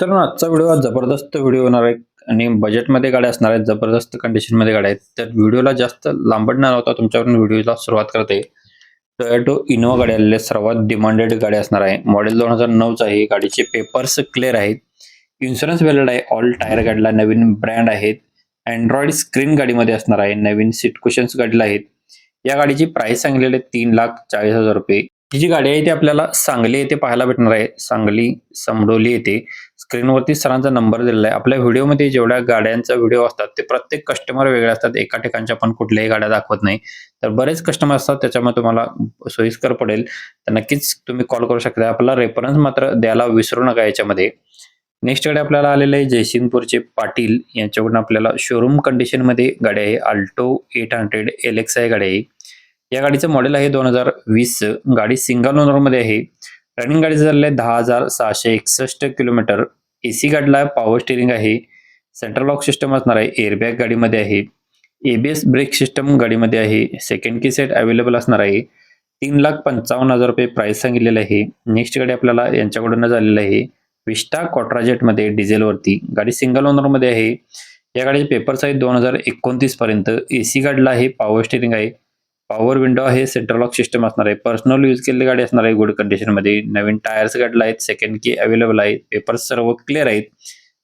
मित्रांनो, आजचा व्हिडिओ जबरदस्त व्हिडिओ होणार आहे आणि बजेटमध्ये गाड्या असणार आहेत, जबरदस्त कंडिशनमध्ये गाड्या आहेत. तर व्हिडिओला जास्त लांबड न लावता तुमच्याकडून व्हिडिओला सुरुवात करते. टोयोटा इनोवा गाडी आलेली आहे, सर्वात डिमांडेड गाडी असणार आहे. मॉडेल 2009चं आहे. गाडीचे पेपर्स क्लिअर आहेत. इन्शुरन्स व्हॅलिड आहे. ऑल टायर गाडीला नवीन ब्रँड आहेत. अँड्रॉइड स्क्रीन गाडीमध्ये असणार आहे. नवीन सीट कुशन्स गाडीला आहेत. या गाडीची प्राइस सांगलेली आहे ₹3,40,000. ही जी गाडी आहे ती आपल्याला सांगली येथे पाहायला भेटणार आहे. सांगली समडोली येथे. स्क्रीनवरती सरांचा नंबर दिलेला आहे. आपल्या व्हिडिओमध्ये जेवढ्या गाड्यांचा व्हिडिओ असतात ते प्रत्येक कस्टमर वेगळे असतात. एका ठिकाणच्या आपण कुठल्याही गाड्या दाखवत नाही. तर बरेच कस्टमर असतात, त्याच्यामुळे तुम्हाला सोयीस्कर पडेल. तर नक्कीच तुम्ही कॉल करू शकता. आपला रेफरन्स मात्र द्यायला विसरू नका याच्यामध्ये. नेक्स्ट गाडी आपल्याला आलेले आहे जयसिंगपूरचे पाटील यांच्याकडून आपल्याला शोरूम कंडिशनमध्ये गाडी आहे. अल्टो 800 LXi गाडी आहे. या गाडीचं मॉडेल आहे 2020. गाडी सिंगल ओनरमध्ये आहे. रनिंग गाडीचं झालेलं आहे 10,661 किलोमीटर. एसी गाडीला पॉवर स्टिअरिंग आहे. सेंट्रल लॉक सिस्टम असणार आहे. एअरबॅग गाडीमध्ये आहे. ABS ब्रेक सिस्टम गाडीमध्ये आहे. सेकंड की सेट अवेलेबल असणार आहे. ₹3,55,000 प्राइस सांगितलेलं आहे. नेक्स्ट गाडी आपल्याला यांच्याकडून झालेलं आहे विस्टा क्वाट्राजेटमध्ये डिझेलवरती. गाडी सिंगल ओनरमध्ये आहे. या गाडीचे पेपर्स आहेत 2029 पर्यंत. एसी गाडीला आहे. पॉवर स्टिअरिंग आहे. पॉवर विंडो आहे. सेंट्रल लॉक सिस्टम असणार आहे. पर्सनल यूज केलेली गाडी असणार आहे. गुड कंडिशनमध्ये. नवीन टायर्स गाडीला आहेत. सेकंड की अवेलेबल आहे. पेपर्स सर्व क्लिअर आहेत.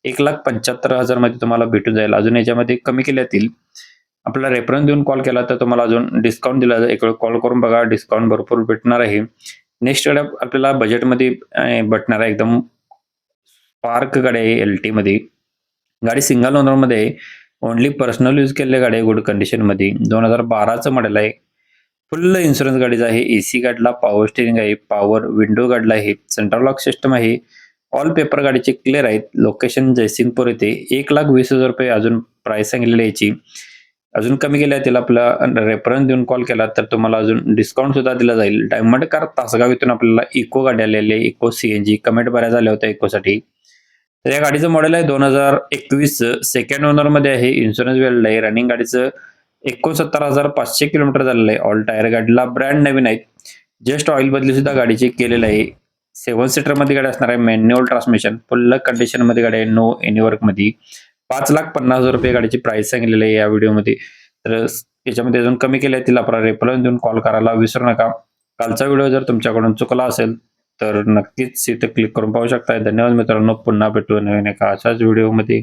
1,75,000 मध्ये तुम्हाला भेटून जाईल. अजून याच्यामध्ये कमी केले जातील. आपला रेफरन्स देऊन कॉल केला तर तुम्हाला अजून डिस्काउंट दिला जाईल. एक वेळ कॉल करून बघा, डिस्काउंट भरपूर भेटणार आहे. नेक्स्ट गाडी आपल्याला बजेटमध्ये भेटणार आहे. एकदम स्पार्क गाडी आहे LT मध्ये. गाडी सिंगल ओनरमध्ये आहे. ओनली पर्सनल यूज केलेली गाडी आहे. गुड कंडिशनमध्ये. 2012चं मॉडेल आहे. फुल इन्शुरन्स गाडीचा आहे. एसी गाडीला पॉवर स्टिअरिंग आहे. पॉवर विंडो गाडीला आहे. सेंट्रल लॉक सिस्टम आहे. ऑल पेपर गाडीचे क्लिअर आहेत. लोकेशन जयसिंगपूर येथे. ₹1,20,000 अजून प्राइस सांगितलेली याची. अजून कमी केल्या त्याला आपला रेफरन्स देऊन कॉल केला तर तुम्हाला अजून डिस्काउंट सुद्धा दिला जाईल. डायमंड कार तासगाव इथून आपल्याला इको गाडी आलेली आहे. Eco CNG. कमेंट बऱ्याच झाल्या होत्या इकोसाठी. तर या गाडीचं मॉडेल आहे 2021. सेकंड ओनरमध्ये आहे. इन्शुरन्स व्हॅलिड आहे. रनिंग गाडीचं 69,500 किलोमीटर झालेलं आहे. ऑल टायर गाडीला ब्रँड नवीन आहेत. जस्ट ऑइल बदली सुद्धा गाडीची केलेलं आहे. 7 सीटरमध्ये गाडी असणार आहे. Manual transmission. फुल कंडिशनमध्ये गाडी आहे. No any वर्कमध्ये. ₹5,50,000 गाडीची प्राइस सांगितलेली आहे या व्हिडिओमध्ये. तर याच्यामध्ये अजून कमी केल्या तिला आपला रेफरन्स देऊन कॉल करायला विसरू नका. कालचा व्हिडिओ जर तुमच्याकडून चुकला असेल तर नक्कीच इथे क्लिक करून पाहू शकता. धन्यवाद मित्रांनो. पुन्हा भेटू नवीन एका अशाच व्हिडिओमध्ये.